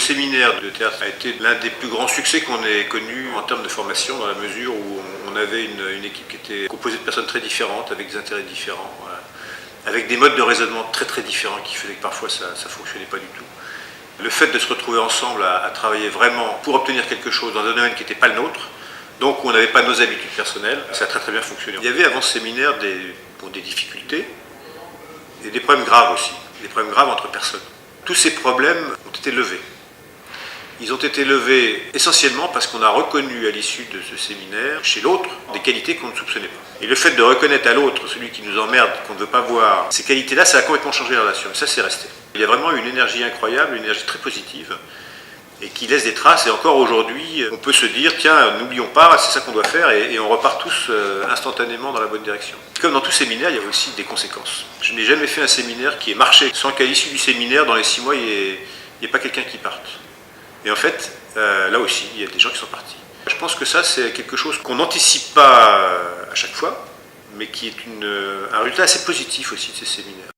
séminaire de théâtre a été l'un des plus grands succès qu'on ait connu en termes de formation, dans la mesure où on avait une équipe qui était composée de personnes très différentes, avec des intérêts différents, voilà, avec des modes de raisonnement très très différents qui faisaient que parfois ça ne fonctionnait pas du tout. Le fait de se retrouver ensemble à travailler vraiment pour obtenir quelque chose dans un domaine qui n'était pas le nôtre, donc où on n'avait pas nos habitudes personnelles, ça a très très bien fonctionné. Il y avait avant ce séminaire des difficultés et des problèmes graves aussi, des problèmes graves entre personnes. Tous ces problèmes ont été levés. Ils ont été levés essentiellement parce qu'on a reconnu à l'issue de ce séminaire, chez l'autre, des qualités qu'on ne soupçonnait pas. Et le fait de reconnaître à l'autre, celui qui nous emmerde, qu'on ne veut pas voir, ces qualités-là, ça a complètement changé la relation. Et ça, c'est resté. Il y a vraiment une énergie incroyable, une énergie très positive, et qui laisse des traces. Et encore aujourd'hui, on peut se dire, tiens, n'oublions pas, c'est ça qu'on doit faire, et on repart tous instantanément dans la bonne direction. Comme dans tout séminaire, il y a aussi des conséquences. Je n'ai jamais fait un séminaire qui ait marché sans qu'à l'issue du séminaire, dans les 6 mois, il n'y ait pas quelqu'un qui parte. Et en fait, là aussi, il y a des gens qui sont partis. Je pense que ça, c'est quelque chose qu'on n'anticipe pas à chaque fois, mais qui est un résultat assez positif aussi de ces séminaires.